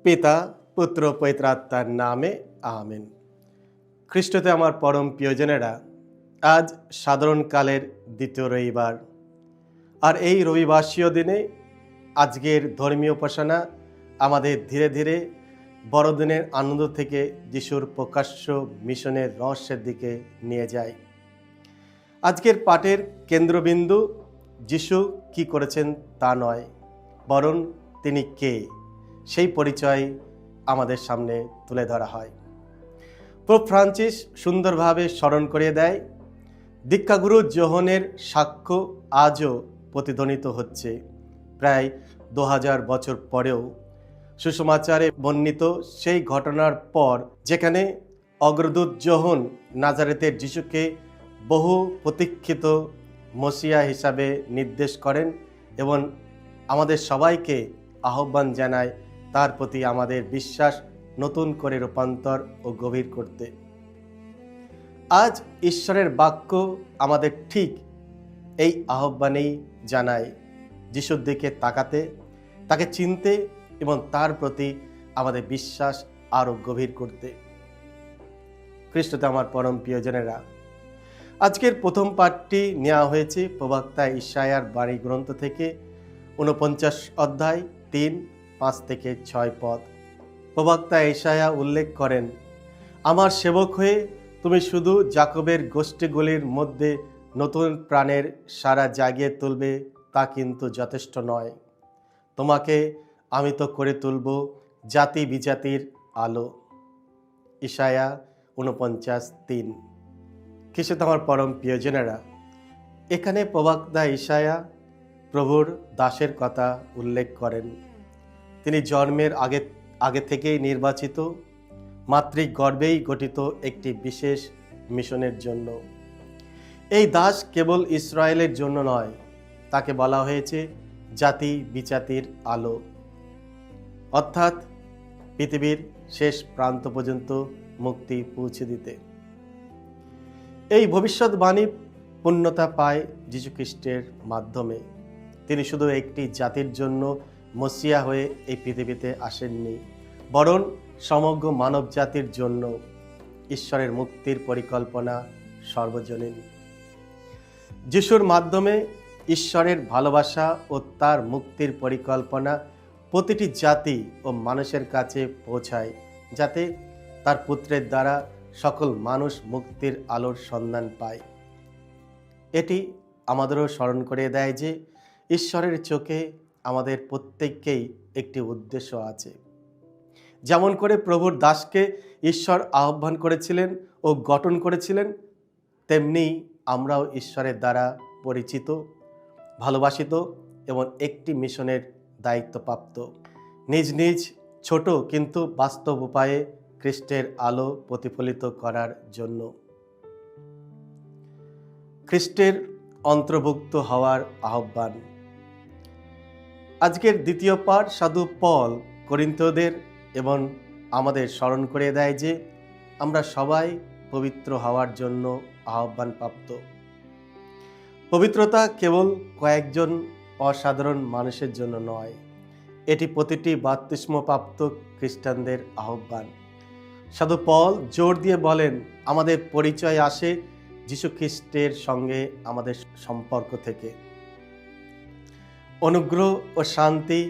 পিতা পুত্র পবিত্র আত্মার নামে আমেন। খ্রিস্টতে আমার পরম প্রিয়জনেরা, আজ সাধারণকালের দ্বিতীয় রবিবার, আর এই রবিবাসীয় দিনে আজকের ধর্মীয় উপাসনা আমাদের ধীরে ধীরে বড়দিনের আনন্দ থেকে যিশুর প্রকাশ্য মিশনের রহস্যের দিকে নিয়ে যায়। আজকের পাঠের কেন্দ্রবিন্দু যিশু কি করেছেন তা নয়, বরং তিনি কে, সেই পরিচয় আমাদের সামনে তুলে ধরা হয়। পোপ ফ্রান্সিস সুন্দরভাবে স্মরণ করিয়ে দেয়, দীক্ষাগুরু যোহনের সাক্ষ্য আজও প্রতিধ্বনিত হচ্ছে। প্রায় 2000 বছর পরেও সুসমাচারে বর্ণিত সেই ঘটনার পর, যেখানে অগ্রদূত যোহন নাজারেতের যিশুকে বহু প্রতীক্ষিত মসিয়া হিসাবে নির্দেশ করেন এবং আমাদের সবাইকে আহ্বান জানায় তার প্রতি আমাদের বিশ্বাস নতুন করে রূপান্তর ও গভীর করতে। আজ ঈশ্বরের বাক্য আমাদের ঠিক এই আহ্বানেই জানায় যিশুর দিকে তাকাতে, তাকে চিনতে এবং তার প্রতি আমাদের বিশ্বাস আরও গভীর করতে। খ্রিস্টতে আমার পরম প্রিয়জনেরা, আজকের প্রথম পাঠটি নেওয়া হয়েছে প্রবক্তা ইসাইয়ার বাণী গ্রন্থ থেকে 49 অধ্যায় 3-5 থেকে 6 পদ। প্রবক্তা ইসাইয়া উল্লেখ করেন, আমার সেবক হয়ে তুমি শুধু জাকবের গোষ্ঠীগুলির মধ্যে নতুন প্রাণের সারা জাগিয়ে তুলবে তা কিন্তু যথেষ্ট নয়। তোমাকে আমি তো করে তুলব জাতি বিজাতির আলো। ইসাইয়া 49:3। খ্রিস্ট আমার পরম প্রিয়জনেরা, এখানে প্রবক্তা ইসাইয়া প্রভুর দাসের কথা উল্লেখ করেন। তিনি জন্মের আগে থেকেই নির্বাচিত, মাতৃক গর্ভেই গঠিত একটি বিশেষ মিশনের জন্য। এই দাস কেবল ইসরায়েলের জন্য নয়, তাকে বলা হয়েছে জাতি বিজাতির আলো, অর্থাৎ পৃথিবীর শেষ প্রান্ত পর্যন্ত মুক্তি পৌঁছে দিতে। এই ভবিষ্যৎবাণী পূর্ণতা পায় যীশুখ্রিস্টের মাধ্যমে। তিনি শুধু একটি জাতির জন্য মসিয়া হয়ে এই পৃথিবীতে আসেননি, বরং সমগ্র মানব জাতির জন্য ঈশ্বরের মুক্তির পরিকল্পনা সর্বজনীন। যিশুর মাধ্যমে ঈশ্বরের ভালোবাসা ও তার মুক্তির পরিকল্পনা প্রতিটি জাতি ও মানুষের কাছে পৌঁছায়, যাতে তার পুত্রের দ্বারা সকল মানুষ মুক্তির আলোর সন্ধান পায়। এটি আমাদেরও স্মরণ করে দেয় যে ঈশ্বরের চোখে আমাদের প্রত্যেককেই একটি উদ্দেশ্য আছে। যেমন করে প্রভুর দাসকে ঈশ্বর আহ্বান করেছিলেন ও গঠন করেছিলেন, তেমনি আমরাও ঈশ্বরের দ্বারা পরিচিত, ভালোবাসিত এবং একটি মিশনের দায়িত্বপ্রাপ্ত। নিজ নিজ ছোট কিন্তু বাস্তব উপায়ে খ্রিস্টের আলো প্রতিফলিত করার জন্য। খ্রিস্টের অন্তর্ভুক্ত হওয়ার আহ্বান। আজকের দ্বিতীয় পাঠ সাধু পল করিন্থীয়দের এবং আমাদের স্মরণ করে দেয় যে আমরা সবাই পবিত্র হওয়ার জন্য আহ্বান প্রাপ্ত। পবিত্রতা কেবল কয়েকজন অসাধারণ মানুষের জন্য নয়, এটি প্রতিটি বাপ্তিস্মপ্রাপ্ত খ্রিস্টানদের আহ্বান। সাধু পল জোর দিয়ে বলেন, আমাদের পরিচয় আসে যীশু খ্রিস্টের সঙ্গে আমাদের সম্পর্ক থেকে। অনুগ্রহ ও শান্তি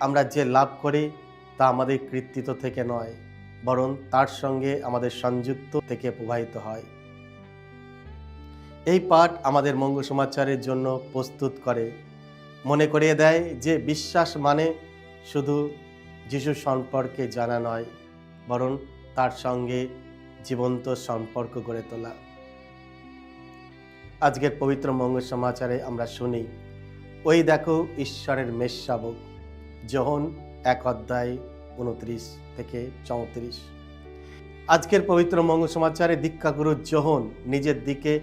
আমরা যে লাভ করি তা আমাদের কৃতিত্ব থেকে নয়, বরং তার সঙ্গে আমাদের সংযুক্ত থেকে প্রবাহিত হয়। এই পাঠ আমাদের মঙ্গল সমাচারের জন্য প্রস্তুত করে, মনে করিয়ে দেয় যে বিশ্বাস মানে শুধু যিশু সম্পর্কে জানা নয়, বরং তার সঙ্গে জীবন্ত সম্পর্ক গড়ে তোলা। আজকের পবিত্র মঙ্গল সমাচারে আমরা শুনি, ওই দেখো ঈশ্বরের মেষশাবক। যোহন 1:29-34। আজকের পবিত্র মঙ্গল সমাচারে দীক্ষাগুরু যোহন নিজের দিকে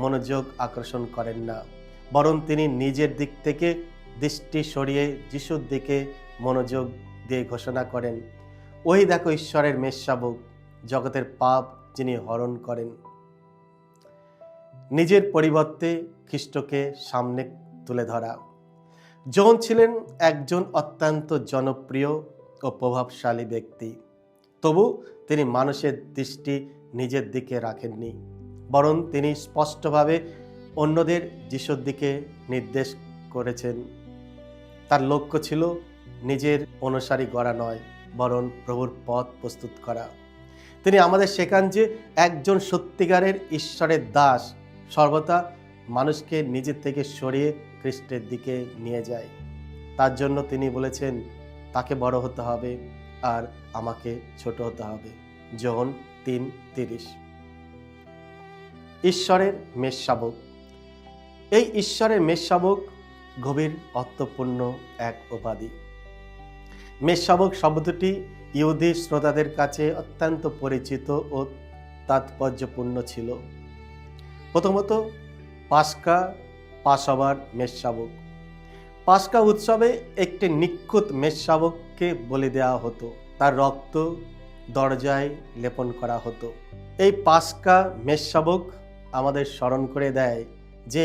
মনোযোগ আকর্ষণ করেন না, বরং তিনি নিজের দিক থেকে দৃষ্টি সরিয়ে যিশুর দিকে মনোযোগ দিয়ে ঘোষণা করেন, ওই দেখো ঈশ্বরের মেষশাবক, জগতের পাপ যিনি হরণ করেন। নিজের পরিবর্তে খ্রিস্টকে সামনে তুলে ধরা। যোহন ছিলেন একজন অত্যন্ত জনপ্রিয় ও ও প্রভাবশালী ব্যক্তি। তবু তিনি মানুষের দৃষ্টি নিজের দিকে রাখেননি, বরং তিনি স্পষ্টভাবে অন্যদের যিশুর দিকে নির্দেশ করেছেন। তার লক্ষ্য ছিল নিজের অনুসারী গড়া নয়, বরং প্রভুর পথ প্রস্তুত করা। তিনি আমাদের শেখান যে একজন সত্যিকারের ঈশ্বরের দাস সর্বদা মানুষকে নিজের থেকে সরিয়ে খ্রিস্টের দিকে নিয়ে যায়। তার জন্য তিনি বলেছেন, তাকে বড় হতে হবে আর আমাকে ছোট হতে হবে। জন 3:30। ঈশ্বরের মেষশাবক। এই ঈশ্বরের মেষশাবক গভীর অর্থপূর্ণ এক উপাধি। মেষশাবক শব্দটি ইহুদি শ্রোতাদের কাছে অত্যন্ত পরিচিত ও তাৎপর্যপূর্ণ ছিল। প্রথমত, পাসওভার মেষশাবক। পাসকা উৎসবে একটি নিখুঁত মেষশাবককে বলি দেওয়া হতো, তার রক্ত দরজায় লেপন করা হতো। এই পাসকা মেষশাবক আমাদের স্মরণ করে দেয় যে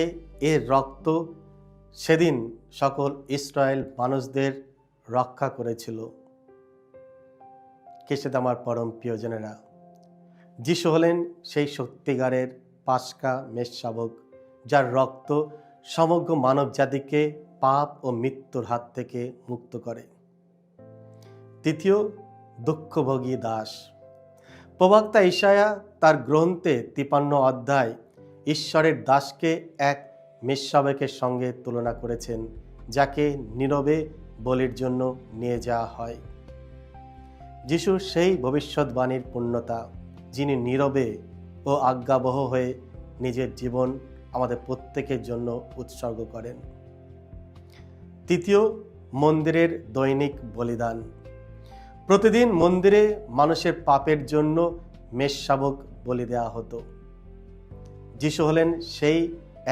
এর রক্ত সেদিন সকল ইসরায়েল মানুষদের রক্ষা করেছিল। খ্রিস্টে আমার পরম প্রিয়জনেরা, যিশু হলেন সেই সত্যিকারের পাসকা মেষশাবক, যার রক্ত সমগ্র মানব জাতিকে পাপ ও মৃত্যুর হাত থেকে মুক্ত করে। তৃতীয়, দুঃখভোগী দাস। প্রবক্তা ইসায়া তার গ্রন্থে 53 অধ্যায় ঈশ্বরের দাসকে এক মেষশাবকের সঙ্গে তুলনা করেছেন, যাকে নীরবে বলির জন্য নিয়ে যাওয়া হয়। যিশু সেই ভবিষ্যৎবাণীর পূর্ণতা, যিনি নীরবে ও আজ্ঞাবহ হয়ে নিজের জীবন আমাদের প্রত্যেকের জন্য উৎসর্গ করেন। তৃতীয়, মন্দিরের দৈনিক বলিদান। প্রতিদিন মন্দিরে মানুষের পাপের জন্য মেষশাবক বলি দেওয়া হতো। যিশু হলেন সেই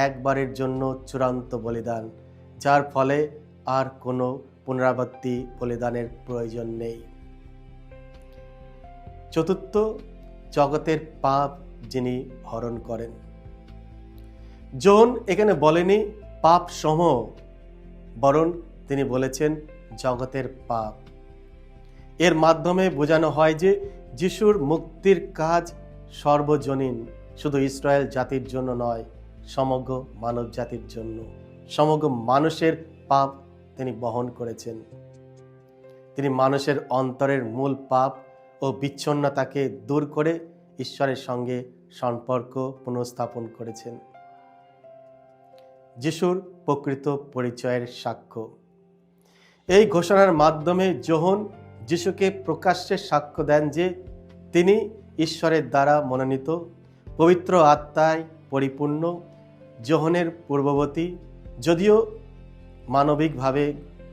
একবারের জন্য চূড়ান্ত বলিদান, যার ফলে আর কোনো পুনরাবৃত্তি বলিদানের প্রয়োজন নেই। চতুর্থ, জগতের পাপ যিনি হরণ করেন। জন এখানে বলেনি পাপ সমূহ, বরং তিনি বলেছেন জগতের পাপ। এর মাধ্যমে বোঝানো হয় যে যিশুর মুক্তির কাজ সর্বজনীন, শুধু ইসরায়েল জাতির জন্য নয়, সমগ্র মানব জাতির জন্য। সমগ্র মানুষের পাপ তিনি বহন করেছেন। তিনি মানুষের অন্তরের মূল পাপ ও বিচ্ছিন্নতাকে দূর করে ঈশ্বরের সঙ্গে সম্পর্ক পুনঃস্থাপন করেছেন। যিশুর প্রকৃত পরিচয়ের সাক্ষ্য। এই ঘোষণার মাধ্যমে যোহন যিশুকে প্রকাশ্যে সাক্ষ্য দেন যে তিনি ঈশ্বরের দ্বারা মনোনীত, পবিত্র আত্মায় পরিপূর্ণ, যোহনের পূর্ববর্তী। যদিও মানবিকভাবে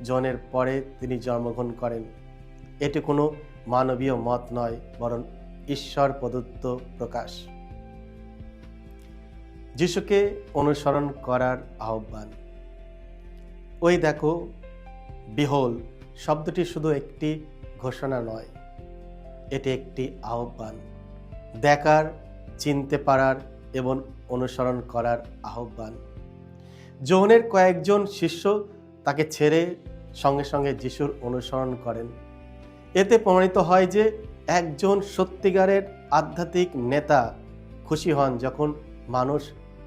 যোহনের পরে তিনি জন্মগ্রহণ করেন, এটি কোনো মানবীয় মত নয়, বরং ঈশ্বর প্রদত্ত প্রকাশ। যিশুকে অনুসরণ করার আহ্বান। ওই দেখো, বিহোল শব্দটি শুধু একটি ঘোষণা নয়, এটি একটি আহ্বান, দেখার, চিনতে পারার এবং অনুসরণ করার আহ্বান। যোহনের কয়েকজন শিষ্য তাকে ছেড়ে সঙ্গে সঙ্গে যিশুর অনুসরণ করেন। এতে প্রমাণিত হয় যে একজন সত্যিকারের আধ্যাত্মিক নেতা খুশি হন যখন মানুষ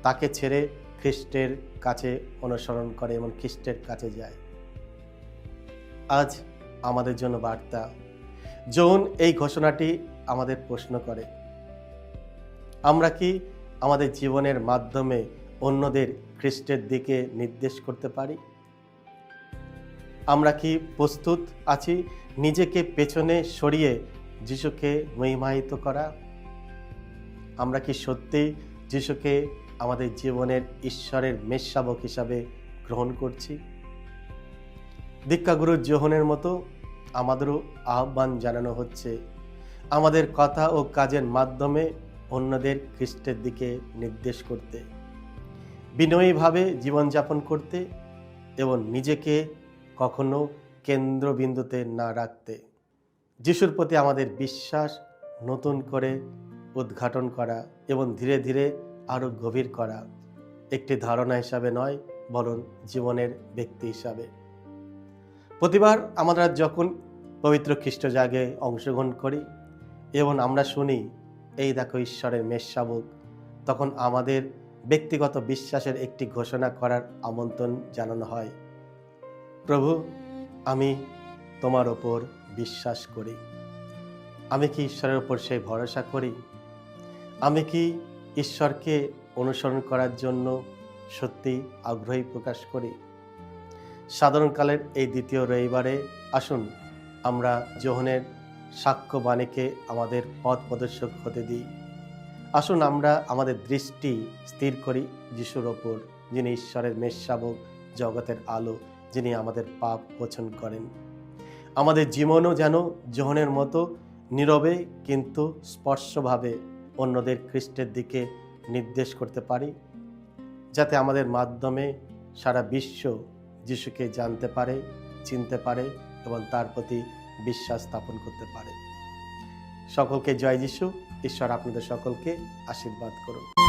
তাকে ছেড়ে খ্রিস্টের কাছে অনুসরণ করে এবং খ্রিস্টের কাছে যায়। আজ আমাদের জন্য বার্তা। যোহন এই ঘোষণাটি আমাদের প্রশ্ন করে, আমরা কি আমাদের জীবনের মাধ্যমে অন্যদের খ্রিস্টের দিকে নির্দেশ করতে পারি? আমরা কি প্রস্তুত আছি নিজেকে পেছনে সরিয়ে যিশুকে মহিমায়িত করা? আমরা কি সত্যি যিশুকে আমাদের জীবনের ঈশ্বরের মেষশাবক হিসাবে গ্রহণ করছি? দীক্ষাগুরু যোহনের মতো আমাদেরও আহ্বান জানানো হচ্ছে আমাদের কথা ও কাজের মাধ্যমে অন্যদের খ্রিস্টের দিকে নির্দেশ করতে, বিনয়ীভাবে জীবনযাপন করতে এবং নিজেকে কখনো কেন্দ্রবিন্দুতে না রাখতে। যিশুর প্রতি আমাদের বিশ্বাস নতুন করে উদ্ঘাটন করা এবং ধীরে ধীরে আরও গভীর করা, একটি ধারণা হিসাবে নয়, বরং জীবনের ব্যক্তি হিসাবে। প্রতিবার আমরা যখন পবিত্র খ্রিস্টজাগে অংশগ্রহণ করি এবং আমরা শুনি, এই দেখো ঈশ্বরের মেষশাবক, তখন আমাদের ব্যক্তিগত বিশ্বাসের একটি ঘোষণা করার আমন্ত্রণ জানানো হয়, প্রভু আমি তোমার ওপর বিশ্বাস করি। আমি কি ঈশ্বরের ওপর সেই ভরসা করি? আমি কি ঈশ্বরকে অনুসরণ করার জন্য সত্যি আগ্রহী প্রকাশ করি? সাধারণকালের এই দ্বিতীয় রবিবারে আসুন আমরা যোহনের সাক্ষ্যবাণীকে আমাদের পথ প্রদর্শক হতে দিই। আসুন আমরা আমাদের দৃষ্টি স্থির করি যিশুর ওপর, যিনি ঈশ্বরের মেষশাবক, জগতের আলো, যিনি আমাদের পাপ মোচন করেন। আমাদের জীবনও যেন যোহনের মতো নীরবে কিন্তু স্পর্শভাবে অন্যদের খ্রিস্টের দিকে নির্দেশ করতে পারি, যাতে আমাদের মাধ্যমে সারা বিশ্ব যিশুকে জানতে পারে, চিনতে পারে এবং তার প্রতি বিশ্বাস স্থাপন করতে পারে। সকলকে জয় যিশু। ঈশ্বর আপনাদের সকলকে আশীর্বাদ করুন।